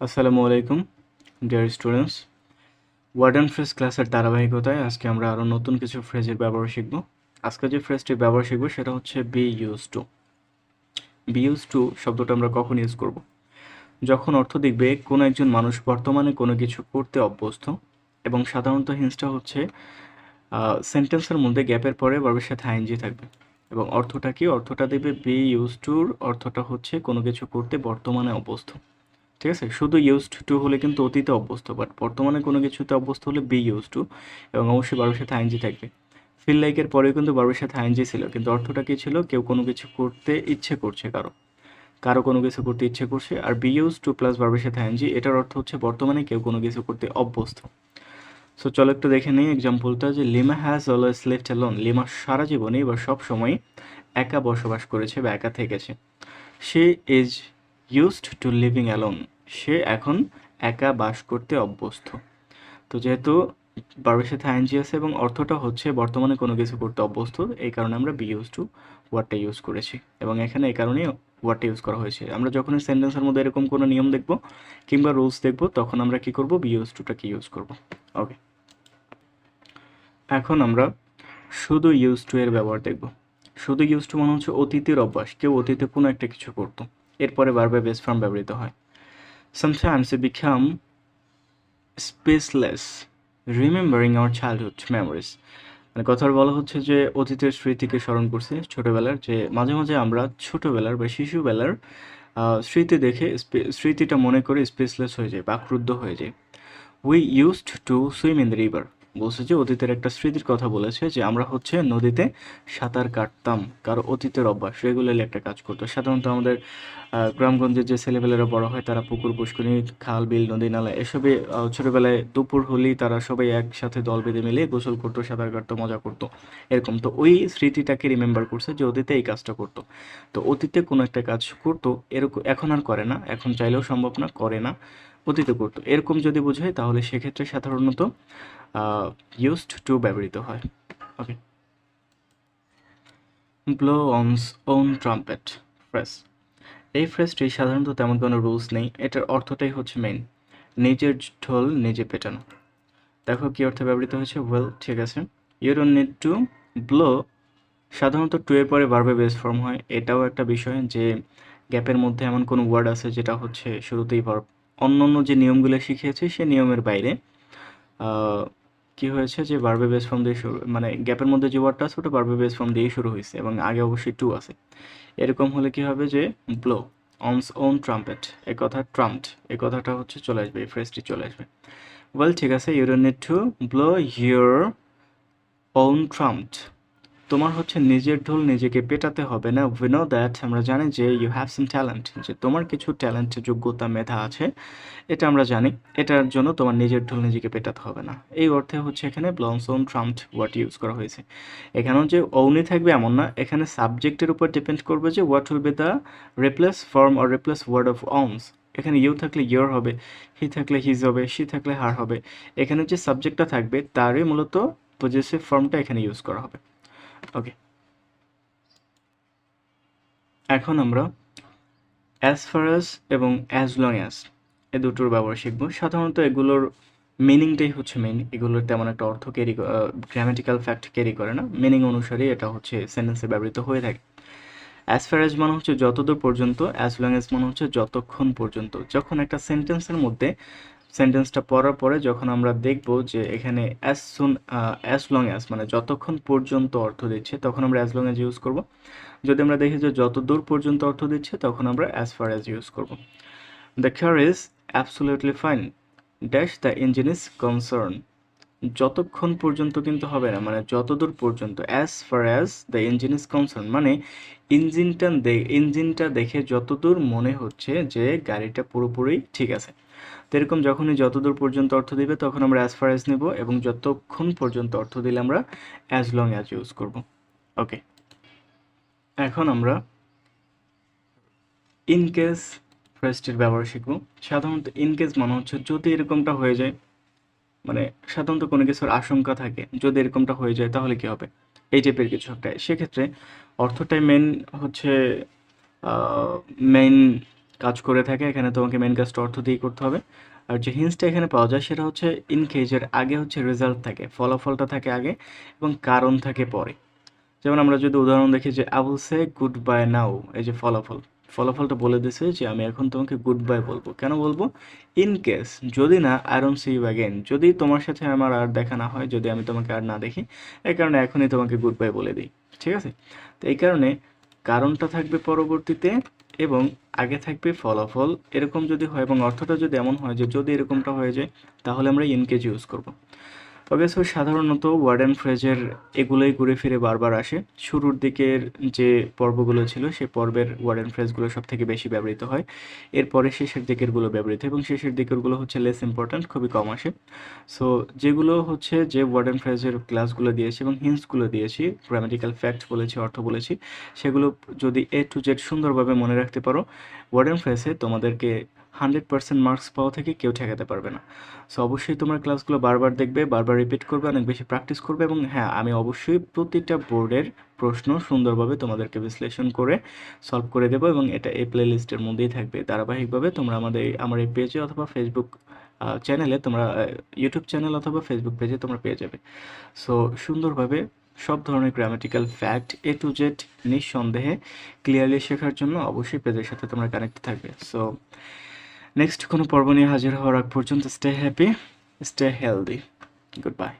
আসসালামু আলাইকুম dear students. Word and phrase ক্লাসের ধারাবাহিকতায় আজকে আমরা আরও নতুন কিছু ফ্রেজের ব্যবহার শিখব। আজকে যে ফ্রেজটির ব্যবহার শিখব সেটা হচ্ছে be used to. Be used to শব্দটা আমরা কখন ইউজ করব? যখন অর্থ দেখবে কোনো একজন মানুষ বর্তমানে কোনো কিছু করতে অভ্যস্ত, এবং সাধারণত হিন্সটা হচ্ছে সেন্টেন্সের মধ্যে গ্যাপের পরে ভার্বের সাথে আইএনজি থাকবে। এবং অর্থটা কি? অর্থটা দেবে বি ইউজ টুর অর্থটা হচ্ছে কোনো কিছু করতে বর্তমানে অভ্যস্ত। ঠিক আছে, শুধু ইউজড টু হলে কিন্তু অতীতে অভ্যস্ত, বাট বর্তমানে কোনো কিছুতে অভ্যস্ত হলে বি ইউজ টু, এবং অবশ্যই ভার্বের সাথে আইএনজি থাকবে। ফিল লাইকের পরেও কিন্তু ভার্বের সাথে আইএনজি ছিল, কিন্তু অর্থটা কী ছিল? কেউ কোনো কিছু করতে ইচ্ছে করছে, কারো কারো কোনো কিছু করতে ইচ্ছে করছে। আর বি ইউজ টু প্লাস ভার্বের সাথে আইএনজি, এটার অর্থ হচ্ছে বর্তমানে কেউ কোনো কিছু করতে অভ্যস্ত। সো চলো একটু দেখে নিই এক্সাম্পলটা, যে Lima has always lived alone. Lima সারা জীবনে বা সব সময় একা বসবাস করেছে বা একা থেকেছে। She is used to living alone. সে এখন একা বাস করতে অভ্যস্ত। তো যেহেতু ভার্বের সাথে আইএনজি আছে এবং অর্থটা হচ্ছে বর্তমানে কোনো কিছু করতে অভ্যস্ত, এই কারণে আমরা বি ইউজ টু ওয়ার্ডটা ইউজ করেছি, এবং এখানে এই কারণেই ওয়ার্ডটা ইউজ করা হয়েছে। আমরা যখনই সেন্টেন্সের মধ্যে এরকম কোনো নিয়ম দেখব কিংবা রুলস দেখব, তখন আমরা কি করব? বি ইউজ টুটাকে ইউজ করব। ওকে, এখন আমরা শুধু ইউজ টু এর ব্যবহার দেখব। শুধু ইউজ টু মানে হচ্ছে অতীতের অভ্যাস, কেউ অতীতে কোনো একটা কিছু করতো, এরপরে বারবার বেস ফর্ম ব্যবহৃত হয়। Sometimes we become speechless remembering our childhood memories. মানে কথার বলা হচ্ছে যে অতীতের স্মৃতিকে স্মরণ করছে ছোটবেলার, যে মাঝে মাঝে আমরা ছোটবেলার বা শিশুবেলার স্মৃতি দেখে স্মৃতিটা মনে করে স্পেসলেস হয়ে যায়, বাকরুদ্ধ হয়ে যায়। We used to swim in the river. বলছে যে অতীতের একটা স্মৃতির কথা বলেছে, যে আমরা হচ্ছে নদীতে সাঁতার কাটতাম, কারো অতীতের অভ্যাস রেগুলারলি একটা কাজ করতো। সাধারণত আমাদের গ্রামগঞ্জের যে ছেলেপেলেরা বড় হয়, তারা পুকুর পুষ্করণী, খাল বিল নদী নালা এসবে ছোটোবেলায় দুপুর হলেই তারা সবাই একসাথে দল বেঁধে মিলে গোসল করতো, সাঁতার কাটতো, মজা করতো, এরকম। তো ওই স্মৃতিটাকে রিমেম্বার করছে যে অতীতে এই কাজটা করতো। তো অতীতে কোনো একটা কাজ করতো, এরকম এখন আর করে না, এখন চাইলেও সম্ভব না, করে না, অতীতে করতো, এরকম যদি বোঝায় তাহলে সেক্ষেত্রে সাধারণত ইউজড টু ব্যবহৃত হয়। Okay, blow one's own trumpet phrase. এই ফ্রেজটি সাধারণত তেমন কোনো রুলস নেই, এটার অর্থটাই হচ্ছে মেইন, নিজের ঢোল নিজে পেটানো। দেখো কী অর্থে ব্যবহৃত হয়েছে। ওয়েল, ঠিক আছে, you don't need to blow সাধারণত টু এর পরে ভার্বে বেস ফর্ম হয়। এটাও একটা বিষয় যে গ্যাপের মধ্যে এমন কোনো ওয়ার্ড আছে যেটা হচ্ছে শুরুতেই ভার্ব। অন্য অন্য যে নিয়মগুলো শিখিয়েছি সে নিয়মের বাইরে কি হয়েছে, যে ভার্বে বেস ফর্ম দিয়ে শুরু, মানে গ্যাপের মধ্যে যে ওয়ার্ডটা আছে ওটা ভার্বে বেস ফর্ম দিয়েই শুরু হয়েছে, এবং আগে অবশ্যই টু আছে। এরকম হলে কি হবে, যে ব্লো অনস ওন ট্রাম্পেট, এ কথা ট্রাম্পড, এই কথাটা হচ্ছে চলে আসবে, এই ফ্রেজটি চলে আসবে। ওয়েল, ঠিক আছে, you don't need to blow your own trumpet. তোমার হচ্ছে নিজের ঢোল নিজেকে পেটাতে হবে না। উই নো দ্যাট, আমরা জানি যে ইউ হ্যাভ সাম ট্যালেন্ট, যে তোমার কিছু ট্যালেন্ট, যোগ্যতা, মেধা আছে, এটা আমরা জানি। এটার জন্য তোমার নিজের ঢোল নিজেকে পেটাতে হবে না। এই অর্থে হচ্ছে এখানে ব্লংস ওন ট্রাম্পড ওয়ার্ড ইউজ করা হয়েছে। এখানেও যে ওনই থাকবে এমন না, এখানে সাবজেক্টের উপর ডিপেন্ড করবে যে what will be the replace form or replace word of ones. এখানে ইউ থাকলে ইয়োর হবে, হি থাকলে হিজ হবে, শি থাকলে হার হবে। এখানে যে সাবজেক্টটা থাকবে তারই মূলত পজেসিভ ফর্মটা এখানে ইউজ করা হবে। ওকে, এখন আমরা অ্যাজ ফার অ্যাজ এবং অ্যাজ লং অ্যাজ এ দুটোর ব্যবহার শিখব। সাধারণত এগুলোর মিনিংটাই হচ্ছে মেইন, এগুলোর তেমন একটা অর্থ ক্যারি, গ্রামেটিক্যাল ফ্যাক্ট ক্যারি করে না, মিনিং অনুসারেই এটা হচ্ছে সেন্টেন্সে ব্যবহৃত হয়ে থাকে। অ্যাজ ফার অ্যাজ মানে হচ্ছে যতদূর পর্যন্ত, অ্যাজ লং অ্যাজ মানে হচ্ছে যতক্ষণ পর্যন্ত। যখন একটা সেন্টেন্সের মধ্যে সেন্টেন্সটা পড়ার পরে যখন আমরা দেখব যে এখানে as soon, as long as মানে যতক্ষণ পর্যন্ত অর্থ দিচ্ছে, তখন আমরা অ্যাজ লং অ্যাজ ইউজ করব। যদি আমরা দেখি যে যত দূর পর্যন্ত অর্থ দিচ্ছে, তখন আমরা অ্যাজ ফার অ্যাজ ইউজ করব। The car is absolutely fine dash the engine is concern. যতক্ষণ পর্যন্ত কিন্তু হবে না, মানে যতদূর পর্যন্ত। As far as the engine is concern মানে ইঞ্জিনটা দেখে যতদূর মনে হচ্ছে যে গাড়িটা পুরোপুরি ঠিক আছে। তো এরকম যখনই যতদূর পর্যন্ত অর্থ দিবে, তখন আমরা অ্যাজ ফার অ্যাজ নেব, এবং যতক্ষণ পর্যন্ত অর্থ দিলে আমরা অ্যাজ লং অ্যাজ ইউজ করব। ওকে, এখন আমরা ইনকেস ফ্রেজটির ব্যবহার শিখব। সাধারণত ইনকেস মানে হচ্ছে যদি এরকমটা হয়ে যায়, মানে সাধারণত কোনো কিছুর আশঙ্কা থাকে, যদি এরকমটা হয়ে যায় তাহলে কি হবে, এই টাইপের কিছু একটা। সেক্ষেত্রে অর্থটাই মেন হচ্ছে, মেইন কাজ করে থাকে, এখানে তোমাকে মেন কাজটা অর্থ দিয়েই করতে হবে। আর যে হিন্সটা এখানে পাওয়া যায় সেটা হচ্ছে ইন কেজের আগে হচ্ছে রেজাল্ট থাকে, ফলাফলটা থাকে আগে এবং কারণ থাকে পরে। যেমন আমরা যদি উদাহরণ দেখি যে I will say goodbye now, এই যে ফলাফলটা বলে দিছে যে আমি এখন তোমাকে গুড বাই বলবো। কেন বলবো? ইন কেস যদি না I don't see you again, যদি তোমার সাথে আমার আর দেখা না হয়, যদি আমি তোমাকে আর না দেখি, এই কারণে এখনই তোমাকে গুড বাই বলে দিই। ঠিক আছে? তো এই কারণে কারণটা থাকবে পরবর্তীতে এবং আগে থাকবে ফলাফল। এরকম যদি হয় এবং অর্থটা যদি এমন হয় যে যদি এরকমটা হয়ে যায়, তাহলে আমরা ইন কেস ইউজ করব। ওকে, সো সাধারণত ওয়ার্ড অ্যান্ড ফ্রেজের এগুলোই ঘুরে ফিরে বারবার আসে। শুরুর দিকের যে পর্বগুলো ছিল সেই পর্বের ওয়ার্ড অ্যান্ড ফ্রেজগুলো সব থেকে বেশি ব্যবহৃত হয়, এরপরে শেষের দিকেরগুলো ব্যবহৃত হয় এবং শেষের দিকেরগুলো হচ্ছে লেস ইম্পর্ট্যান্ট, খুবই কম আসে। সো যেগুলো হচ্ছে যে ওয়ার্ড অ্যান্ড ফ্রেজের ক্লাসগুলো দিয়েছি এবং হিন্টসগুলো দিয়েছি, গ্রামাটিক্যাল ফ্যাক্ট বলেছি, অর্থ বলেছি, সেগুলো যদি A to Z সুন্দরভাবে মনে রাখতে পারো, ওয়ার্ড অ্যান্ড ফ্রেজে তোমাদেরকে 100% মার্কস পাওয়া থেকে কেউ ঠেকাতে পারবে না। সো অবশ্যই তোমরা ক্লাসগুলো বারবার দেখবে, বারবার রিপিট করবে, অনেক বেশি প্র্যাকটিস করবে এবং হ্যাঁ, আমি অবশ্যই প্রতিটা বোর্ডের প্রশ্ন সুন্দরভাবে তোমাদেরকে বিশ্লেষণ করে সলভ করে দেবো এবং এটা এই প্লে লিস্টের মধ্যেই থাকবে ধারাবাহিকভাবে। তোমরা আমার এই পেজে অথবা ফেসবুক চ্যানেলে, তোমরা ইউটিউব চ্যানেল অথবা ফেসবুক পেজে তোমরা পেয়ে যাবে। সো সুন্দরভাবে সব ধরনের grammatical fact A to Z নিঃসন্দেহে ক্লিয়ারলি শেখার জন্য অবশ্যই পেজের সাথে তোমরা কানেক্ট থাকবে। সো নেক্সট কোনো পর্ব নিয়ে হাজির হওয়ার আগ পর্যন্ত stay happy, stay healthy, good bye.